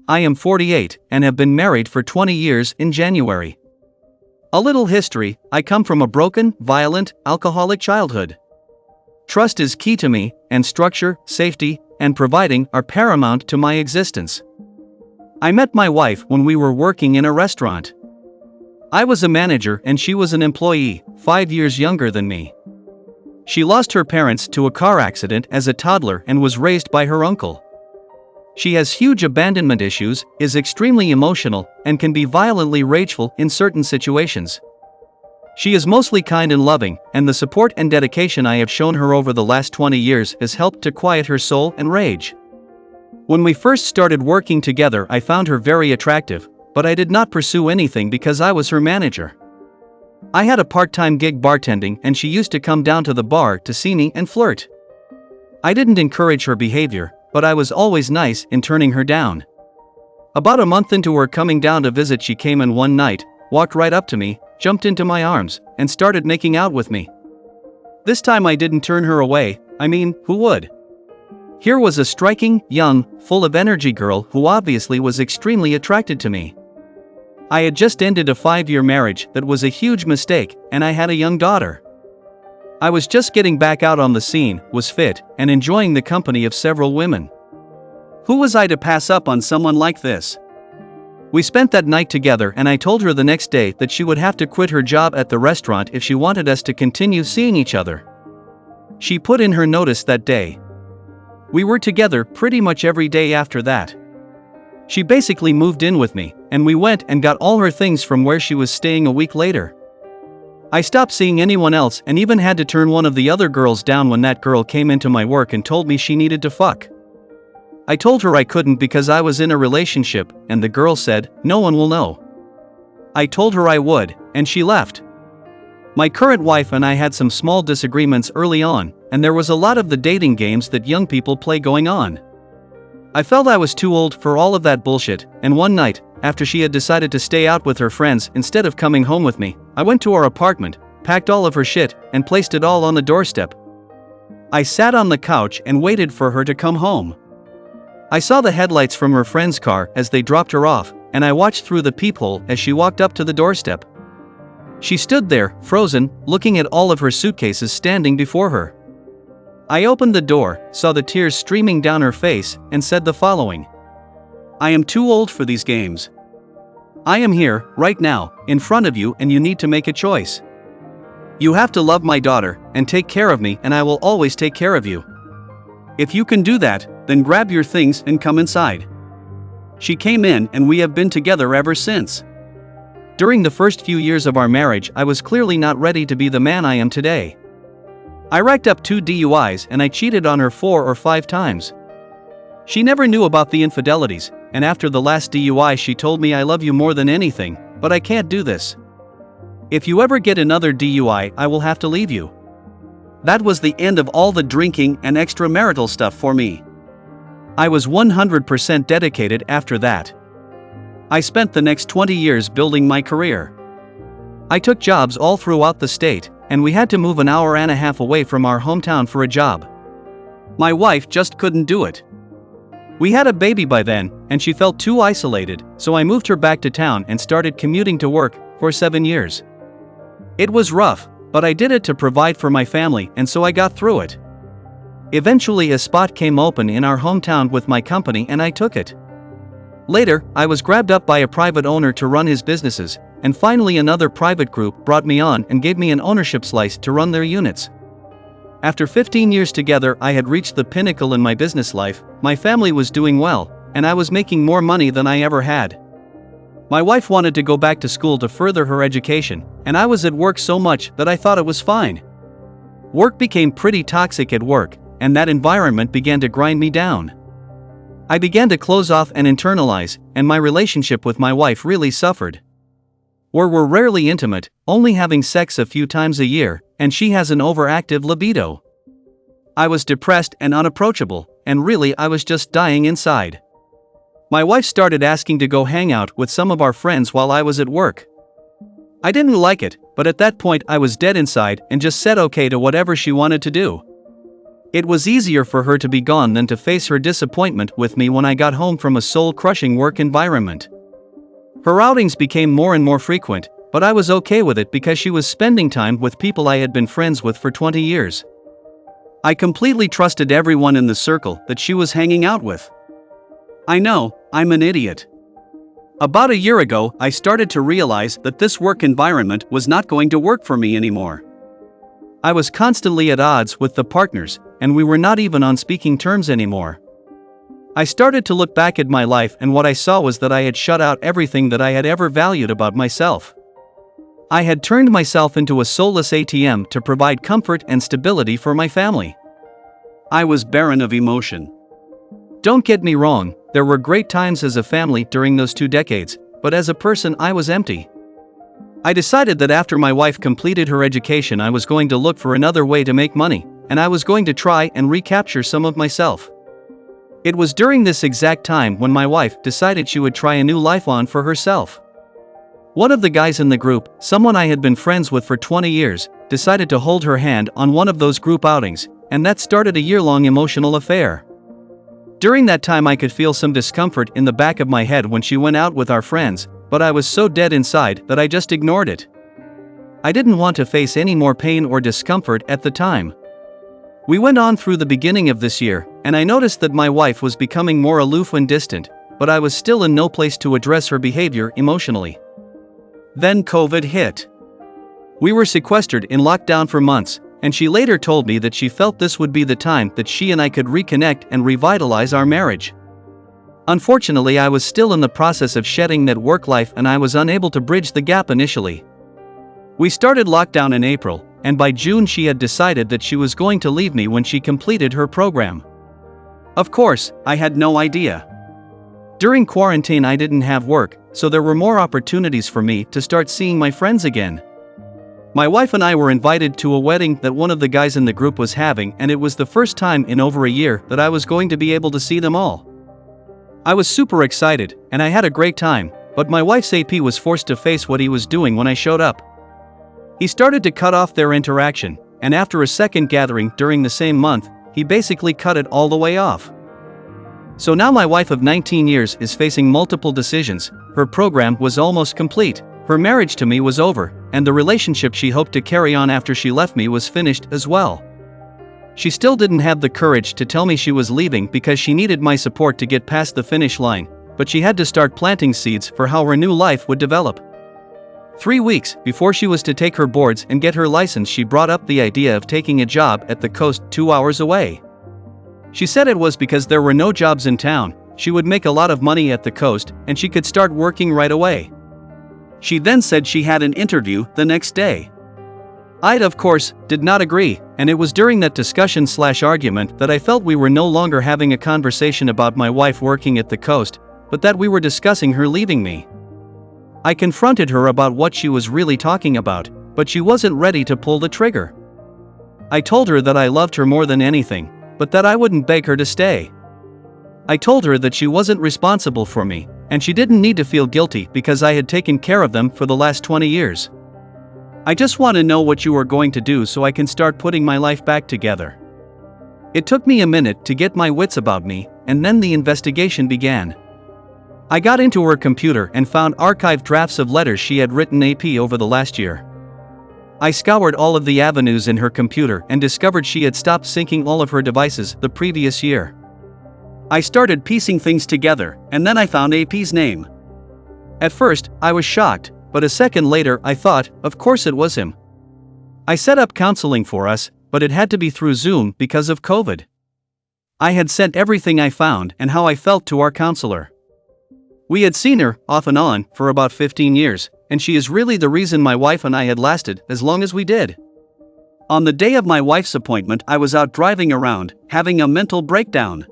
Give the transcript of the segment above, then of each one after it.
I am 48 and have been married for 20 years in January. A little history: I come from a broken, violent, alcoholic childhood. Trust is key to me, and structure, safety, and providing are paramount to my existence. I met my wife when we were working in a restaurant. I was a manager and she was an employee, 5 years younger than me. She lost her parents to a car accident as a toddler and was raised by her uncle. She has huge abandonment issues, is extremely emotional, and can be violently rageful in certain situations. She is mostly kind and loving, and the support and dedication I have shown her over the last 20 years has helped to quiet her soul and rage. When we first started working together, I found her very attractive, but I did not pursue anything because I was her manager. I had a part-time gig bartending and she used to come down to the bar to see me and flirt. I didn't encourage her behavior, but I was always nice in turning her down. About a month into her coming down to visit, she came in one night, walked right up to me, jumped into my arms, and started making out with me. This time I didn't turn her away. I mean, who would? Here was a striking, young, full of energy girl who obviously was extremely attracted to me. I had just ended a 5-year marriage that was a huge mistake, and I had a young daughter. I was just getting back out on the scene, was fit, and enjoying the company of several women. Who was I to pass up on someone like this? We spent that night together and I told her the next day that she would have to quit her job at the restaurant if she wanted us to continue seeing each other. She put in her notice that day. We were together pretty much every day after that. She basically moved in with me, and we went and got all her things from where she was staying a week later. I stopped seeing anyone else and even had to turn one of the other girls down when that girl came into my work and told me she needed to fuck. I told her I couldn't because I was in a relationship, and the girl said, "No one will know." I told her I would, and she left. My current wife and I had some small disagreements early on, and there was a lot of the dating games that young people play going on. I felt I was too old for all of that bullshit, and one night, after she had decided to stay out with her friends instead of coming home with me, I went to our apartment, packed all of her shit, and placed it all on the doorstep. I sat on the couch and waited for her to come home. I saw the headlights from her friend's car as they dropped her off, and I watched through the peephole as she walked up to the doorstep. She stood there, frozen, looking at all of her suitcases standing before her. I opened the door, saw the tears streaming down her face, and said the following: "I am too old for these games. I am here, right now, in front of you, and you need to make a choice. You have to love my daughter, and take care of me, and I will always take care of you. If you can do that, then grab your things and come inside." She came in, and we have been together ever since. During the first few years of our marriage, I was clearly not ready to be the man I am today. I racked up 2 DUIs and I cheated on her 4 or 5 times. She never knew about the infidelities, and after the last DUI she told me, "I love you more than anything, but I can't do this. If you ever get another DUI, I will have to leave you." That was the end of all the drinking and extramarital stuff for me. I was 100% dedicated after that. I spent the next 20 years building my career. I took jobs all throughout the state, and we had to move an hour and a half away from our hometown for a job. My wife just couldn't do it. We had a baby by then, and she felt too isolated, so I moved her back to town and started commuting to work for 7 years. It was rough, but I did it to provide for my family, and so I got through it. Eventually a spot came open in our hometown with my company and I took it. Later, I was grabbed up by a private owner to run his businesses, and finally another private group brought me on and gave me an ownership slice to run their units. After 15 years together, I had reached the pinnacle in my business life, my family was doing well, and I was making more money than I ever had. My wife wanted to go back to school to further her education, and I was at work so much that I thought it was fine. Work became pretty toxic at work, and that environment began to grind me down. I began to close off and internalize, and my relationship with my wife really suffered. We're rarely intimate, only having sex a few times a year, and she has an overactive libido. I was depressed and unapproachable, and really I was just dying inside. My wife started asking to go hang out with some of our friends while I was at work. I didn't like it, but at that point I was dead inside and just said okay to whatever she wanted to do. It was easier for her to be gone than to face her disappointment with me when I got home from a soul-crushing work environment. Her outings became more and more frequent, but I was okay with it because she was spending time with people I had been friends with for 20 years. I completely trusted everyone in the circle that she was hanging out with. I know, I'm an idiot. About a year ago, I started to realize that this work environment was not going to work for me anymore. I was constantly at odds with the partners, and we were not even on speaking terms anymore. I started to look back at my life, and what I saw was that I had shut out everything that I had ever valued about myself. I had turned myself into a soulless ATM to provide comfort and stability for my family. I was barren of emotion. Don't get me wrong, there were great times as a family during those 2 decades, but as a person I was empty. I decided that after my wife completed her education I was going to look for another way to make money, and I was going to try and recapture some of myself. It was during this exact time when my wife decided she would try a new life on for herself. One of the guys in the group, someone I had been friends with for 20 years, decided to hold her hand on one of those group outings, and that started a year-long emotional affair. During that time I could feel some discomfort in the back of my head when she went out with our friends, but I was so dead inside that I just ignored it. I didn't want to face any more pain or discomfort at the time. We went on through the beginning of this year, and I noticed that my wife was becoming more aloof and distant, but I was still in no place to address her behavior emotionally. Then COVID hit. We were sequestered in lockdown for months, and she later told me that she felt this would be the time that she and I could reconnect and revitalize our marriage. Unfortunately, I was still in the process of shedding that work life and I was unable to bridge the gap initially. We started lockdown in April, and by June she had decided that she was going to leave me when she completed her program. Of course, I had no idea. During quarantine I didn't have work, so there were more opportunities for me to start seeing my friends again. My wife and I were invited to a wedding that one of the guys in the group was having, and it was the first time in over a year that I was going to be able to see them all. I was super excited, and I had a great time, but my wife's AP was forced to face what he was doing when I showed up. He started to cut off their interaction, and after a second gathering during the same month, he basically cut it all the way off. So now my wife of 19 years is facing multiple decisions. Her program was almost complete, her marriage to me was over, and the relationship she hoped to carry on after she left me was finished as well. She still didn't have the courage to tell me she was leaving because she needed my support to get past the finish line, but she had to start planting seeds for how her new life would develop. 3 weeks before she was to take her boards and get her license, she brought up the idea of taking a job at the coast 2 hours away. She said it was because there were no jobs in town, she would make a lot of money at the coast, and she could start working right away. She then said she had an interview the next day. I, of course, did not agree, and it was during that discussion/argument that I felt we were no longer having a conversation about my wife working at the coast, but that we were discussing her leaving me. I confronted her about what she was really talking about, but she wasn't ready to pull the trigger. I told her that I loved her more than anything, but that I wouldn't beg her to stay. I told her that she wasn't responsible for me, and she didn't need to feel guilty because I had taken care of them for the last 20 years. I just want to know what you are going to do so I can start putting my life back together. It took me a minute to get my wits about me, and then the investigation began. I got into her computer and found archived drafts of letters she had written AP over the last year. I scoured all of the avenues in her computer and discovered she had stopped syncing all of her devices the previous year. I started piecing things together, and then I found AP's name. At first, I was shocked, but a second later I thought, of course it was him. I set up counseling for us, but it had to be through Zoom because of COVID. I had sent everything I found and how I felt to our counselor. We had seen her, off and on, for about 15 years, and she is really the reason my wife and I had lasted as long as we did. On the day of my wife's appointment, I was out driving around, having a mental breakdown.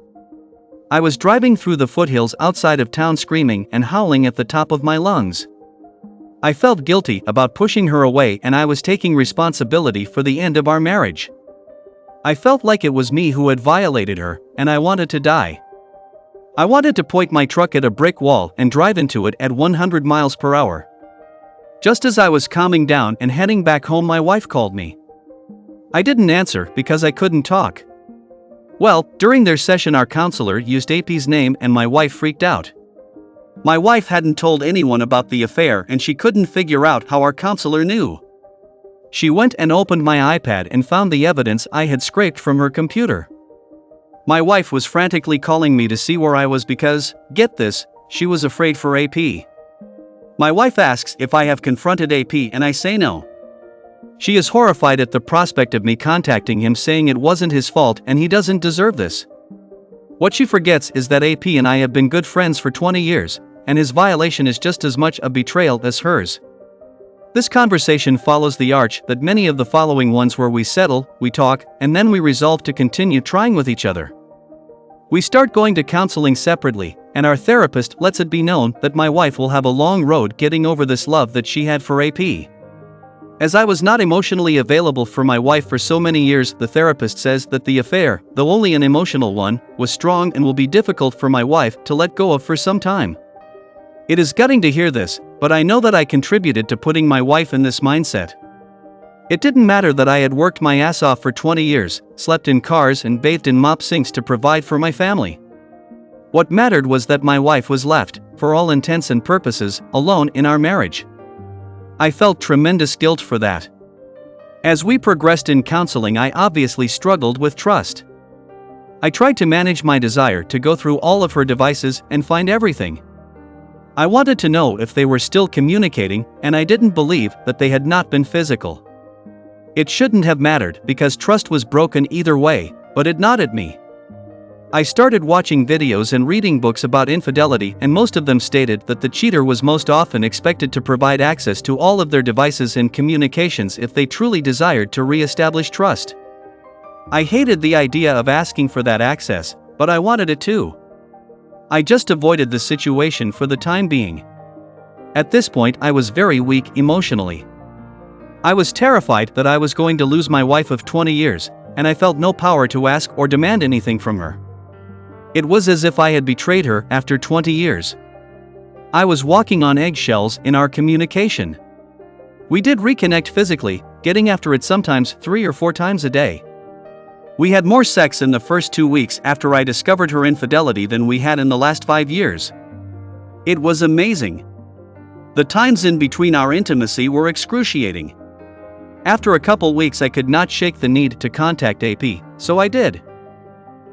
I was driving through the foothills outside of town screaming and howling at the top of my lungs. I felt guilty about pushing her away, and I was taking responsibility for the end of our marriage. I felt like it was me who had violated her, and I wanted to die. I wanted to point my truck at a brick wall and drive into it at 100 miles per hour. Just as I was calming down and heading back home, my wife called me. I didn't answer because I couldn't talk. Well, during their session our counselor used AP's name and my wife freaked out. My wife hadn't told anyone about the affair and she couldn't figure out how our counselor knew. She went and opened my iPad and found the evidence I had scraped from her computer. My wife was frantically calling me to see where I was because, get this, she was afraid for AP. My wife asks if I have confronted AP and I say no. She is horrified at the prospect of me contacting him saying it wasn't his fault and he doesn't deserve this. What she forgets is that AP and I have been good friends for 20 years, and his violation is just as much a betrayal as hers. This conversation follows the arch that many of the following ones where we settle, we talk, and then we resolve to continue trying with each other. We start going to counseling separately, and our therapist lets it be known that my wife will have a long road getting over this love that she had for AP. As I was not emotionally available for my wife for so many years, the therapist says that the affair, though only an emotional one, was strong and will be difficult for my wife to let go of for some time. It is gutting to hear this, but I know that I contributed to putting my wife in this mindset. It didn't matter that I had worked my ass off for 20 years, slept in cars and bathed in mop sinks to provide for my family. What mattered was that my wife was left, for all intents and purposes, alone in our marriage. I felt tremendous guilt for that. As we progressed in counseling, I obviously struggled with trust. I tried to manage my desire to go through all of her devices and find everything. I wanted to know if they were still communicating, and I didn't believe that they had not been physical. It shouldn't have mattered because trust was broken either way, but it gnawed at me. I started watching videos and reading books about infidelity, and most of them stated that the cheater was most often expected to provide access to all of their devices and communications if they truly desired to re-establish trust. I hated the idea of asking for that access, but I wanted it too. I just avoided the situation for the time being. At this point, I was very weak emotionally. I was terrified that I was going to lose my wife of 20 years, and I felt no power to ask or demand anything from her. It was as if I had betrayed her after 20 years. I was walking on eggshells in our communication. We did reconnect physically, getting after it sometimes 3 or 4 times a day. We had more sex in the first 2 weeks after I discovered her infidelity than we had in the last 5 years. It was amazing. The times in between our intimacy were excruciating. After a couple weeks I could not shake the need to contact AP, so I did.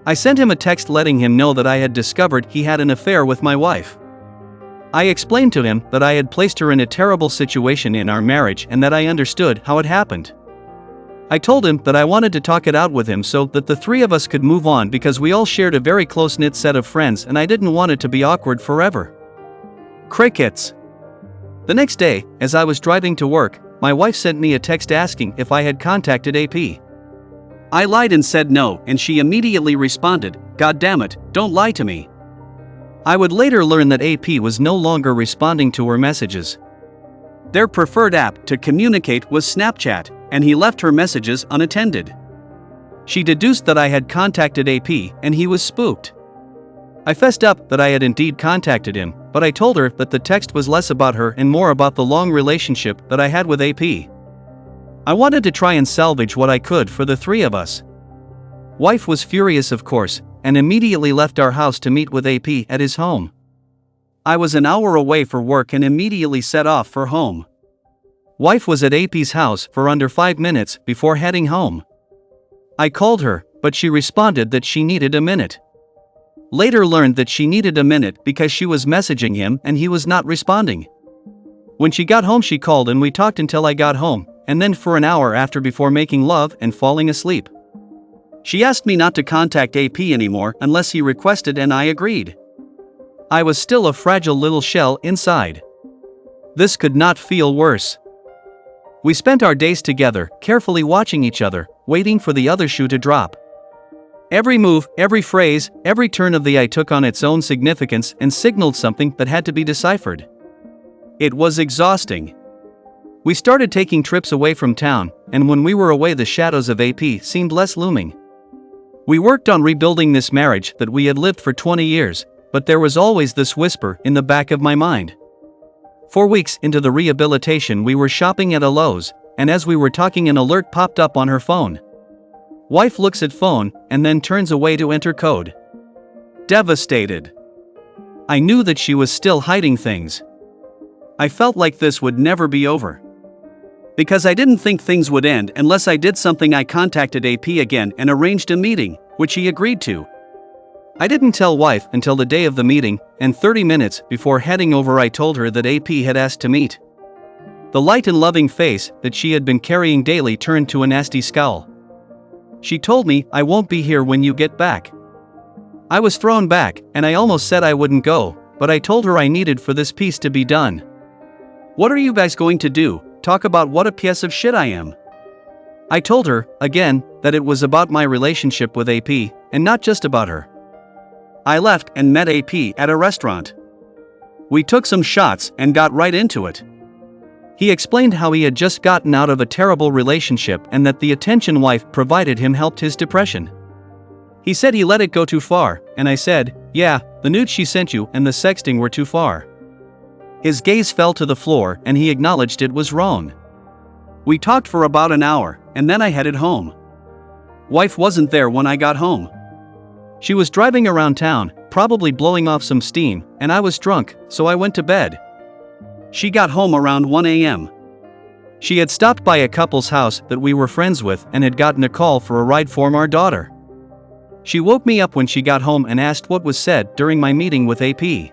I sent him a text letting him know that I had discovered he had an affair with my wife. I explained to him that I had placed her in a terrible situation in our marriage and that I understood how it happened. I told him that I wanted to talk it out with him so that the 3 of us could move on because we all shared a very close-knit set of friends and I didn't want it to be awkward forever. Crickets. The next day, as I was driving to work, my wife sent me a text asking if I had contacted AP. I lied and said no, and she immediately responded, "God damn it, don't lie to me." I would later learn that AP was no longer responding to her messages. Their preferred app to communicate was Snapchat, and he left her messages unattended. She deduced that I had contacted AP, and he was spooked. I fessed up that I had indeed contacted him, but I told her that the text was less about her and more about the long relationship that I had with AP. I wanted to try and salvage what I could for the 3 of us. Wife was furious, of course, and immediately left our house to meet with AP at his home. I was an hour away for work and immediately set off for home. Wife was at AP's house for under 5 minutes before heading home. I called her, but she responded that she needed a minute. Later learned that she needed a minute because she was messaging him and he was not responding. When she got home she called and we talked until I got home, and then for an hour after before making love and falling asleep. She asked me not to contact AP anymore unless he requested and I agreed. I was still a fragile little shell inside. This could not feel worse. We spent our days together, carefully watching each other, waiting for the other shoe to drop. Every move, every phrase, every turn of the eye took on its own significance and signaled something that had to be deciphered. It was exhausting. We started taking trips away from town, and when we were away the shadows of AP seemed less looming. We worked on rebuilding this marriage that we had lived for 20 years, but there was always this whisper in the back of my mind. 4 weeks into the rehabilitation we were shopping at a Lowe's, and as we were talking an alert popped up on her phone. Wife looks at phone and then turns away to enter code. Devastated. I knew that she was still hiding things. I felt like this would never be over. Because I didn't think things would end unless I did something, I contacted AP again and arranged a meeting, which he agreed to. I didn't tell wife until the day of the meeting, and 30 minutes before heading over I told her that AP had asked to meet. The light and loving face that she had been carrying daily turned to a nasty scowl. She told me, "I won't be here when you get back." I was thrown back, and I almost said I wouldn't go, but I told her I needed for this piece to be done. "What are you guys going to do? Talk about what a piece of shit I am?" I told her, again, that it was about my relationship with AP, and not just about her. I left and met AP at a restaurant. We took some shots and got right into it. He explained how he had just gotten out of a terrible relationship and that the attention wife provided him helped his depression. He said he let it go too far, and I said, "Yeah, the nude she sent you and the sexting were too far." His gaze fell to the floor and he acknowledged it was wrong. We talked for about an hour, and then I headed home. Wife wasn't there when I got home. She was driving around town, probably blowing off some steam, and I was drunk, so I went to bed. She got home around 1 a.m. She had stopped by a couple's house that we were friends with and had gotten a call for a ride for our daughter. She woke me up when she got home and asked what was said during my meeting with AP.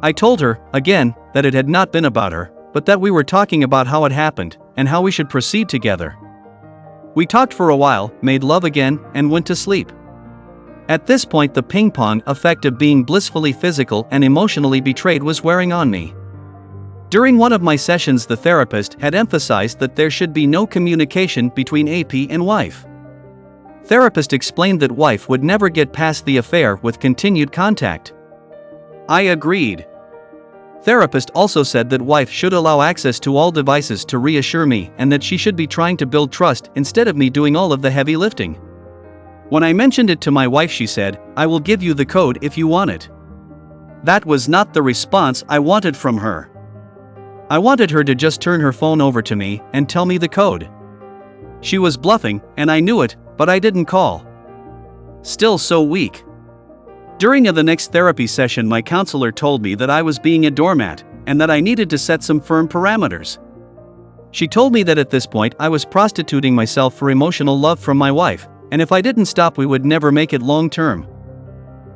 I told her, again, that it had not been about her, but that we were talking about how it happened, and how we should proceed together. We talked for a while, made love again, and went to sleep. At this point, the ping-pong effect of being blissfully physical and emotionally betrayed was wearing on me. During one of my sessions, the therapist had emphasized that there should be no communication between AP and wife. Therapist explained that wife would never get past the affair with continued contact. I agreed. Therapist also said that wife should allow access to all devices to reassure me and that she should be trying to build trust instead of me doing all of the heavy lifting. When I mentioned it to my wife, she said, "I will give you the code if you want it." That was not the response I wanted from her. I wanted her to just turn her phone over to me and tell me the code. She was bluffing, and I knew it, but I didn't call. Still so weak. During the next therapy session, my counselor told me that I was being a doormat, and that I needed to set some firm parameters. She told me that at this point I was prostituting myself for emotional love from my wife, and if I didn't stop we would never make it long term.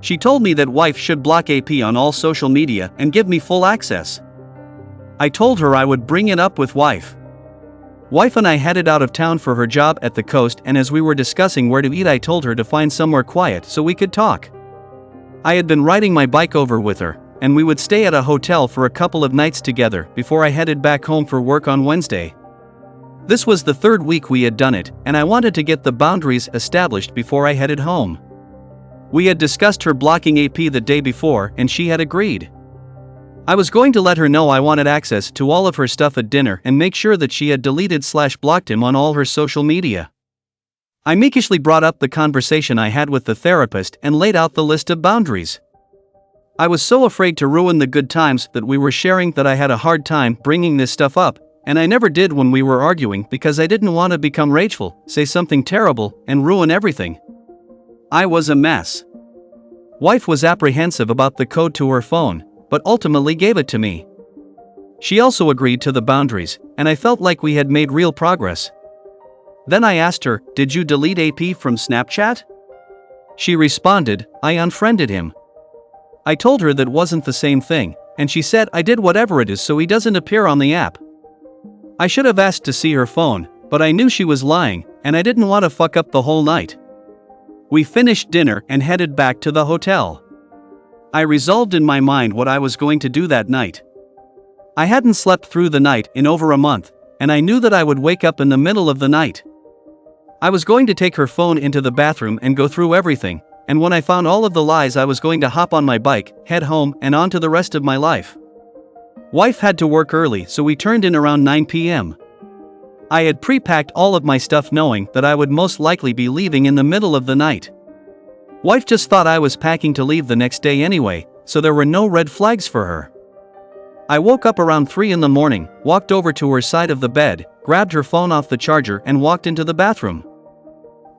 She told me that wife should block AP on all social media and give me full access. I told her I would bring it up with wife. Wife and I headed out of town for her job at the coast, and as we were discussing where to eat, I told her to find somewhere quiet so we could talk. I had been riding my bike over with her, and we would stay at a hotel for a couple of nights together before I headed back home for work on Wednesday. This was the third week we had done it, and I wanted to get the boundaries established before I headed home. We had discussed her blocking AP the day before, and she had agreed. I was going to let her know I wanted access to all of her stuff at dinner and make sure that she had deleted/blocked him on all her social media. I meekishly brought up the conversation I had with the therapist and laid out the list of boundaries. I was so afraid to ruin the good times that we were sharing that I had a hard time bringing this stuff up, and I never did when we were arguing because I didn't want to become rageful, say something terrible, and ruin everything. I was a mess. Wife was apprehensive about the code to her phone, but ultimately gave it to me. She also agreed to the boundaries, and I felt like we had made real progress. Then I asked her, "Did you delete AP from Snapchat?" She responded, "I unfriended him." I told her that wasn't the same thing, and she said, "I did whatever it is so he doesn't appear on the app." I should have asked to see her phone, but I knew she was lying, and I didn't want to fuck up the whole night. We finished dinner and headed back to the hotel. I resolved in my mind what I was going to do that night. I hadn't slept through the night in over a month, and I knew that I would wake up in the middle of the night. I was going to take her phone into the bathroom and go through everything, and when I found all of the lies, I was going to hop on my bike, head home, and on to the rest of my life. Wife had to work early, so we turned in around 9 p.m. I had pre-packed all of my stuff knowing that I would most likely be leaving in the middle of the night. Wife just thought I was packing to leave the next day anyway, so there were no red flags for her. I woke up around 3 in the morning, walked over to her side of the bed, grabbed her phone off the charger and walked into the bathroom.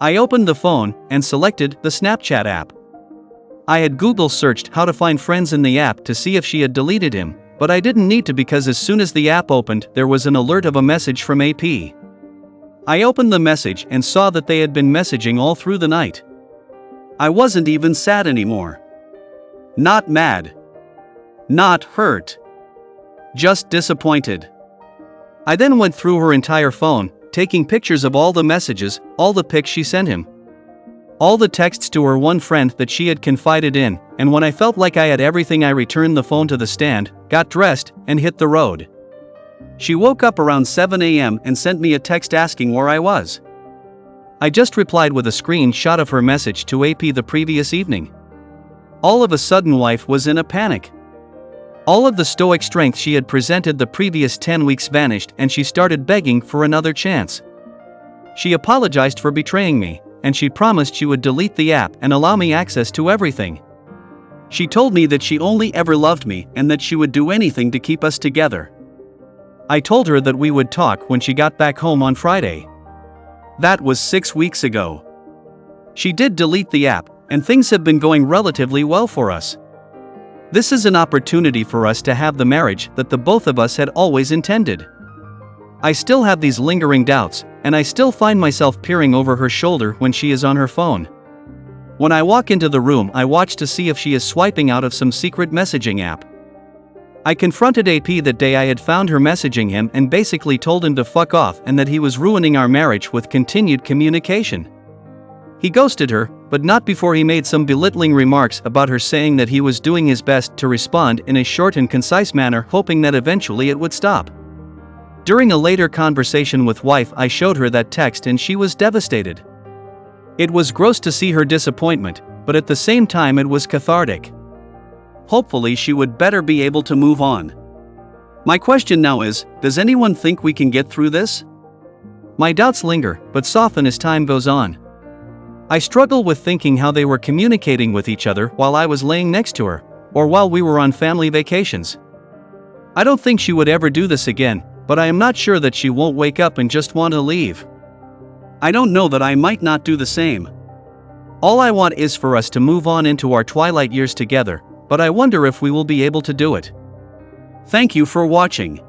I opened the phone and selected the Snapchat app. I had Google searched how to find friends in the app to see if she had deleted him, but I didn't need to because as soon as the app opened there was an alert of a message from AP. I opened the message and saw that they had been messaging all through the night. I wasn't even sad anymore. Not mad. Not hurt. Just disappointed. I then went through her entire phone, taking pictures of all the messages, all the pics she sent him, all the texts to her one friend that she had confided in, and when I felt like I had everything I returned the phone to the stand, got dressed, and hit the road. She woke up around 7 a.m. and sent me a text asking where I was. I just replied with a screenshot of her message to AP the previous evening. All of a sudden wife was in a panic. All of the stoic strength she had presented the previous 10 weeks vanished and she started begging for another chance. She apologized for betraying me, and she promised she would delete the app and allow me access to everything. She told me that she only ever loved me and that she would do anything to keep us together. I told her that we would talk when she got back home on Friday. That was 6 weeks ago. She did delete the app, and things have been going relatively well for us. This is an opportunity for us to have the marriage that the both of us had always intended. I still have these lingering doubts, and I still find myself peering over her shoulder when she is on her phone. When I walk into the room, I watch to see if she is swiping out of some secret messaging app. I confronted AP that day I had found her messaging him and basically told him to fuck off and that he was ruining our marriage with continued communication. He ghosted her, but not before he made some belittling remarks about her, saying that he was doing his best to respond in a short and concise manner, hoping that eventually it would stop. During a later conversation with wife, I showed her that text and she was devastated. It was gross to see her disappointment, but at the same time it was cathartic. Hopefully she would better be able to move on. My question now is, does anyone think we can get through this? My doubts linger, but soften as time goes on. I struggle with thinking how they were communicating with each other while I was laying next to her, or while we were on family vacations. I don't think she would ever do this again, but I am not sure that she won't wake up and just want to leave. I don't know that I might not do the same. All I want is for us to move on into our twilight years together, but I wonder if we will be able to do it. Thank you for watching.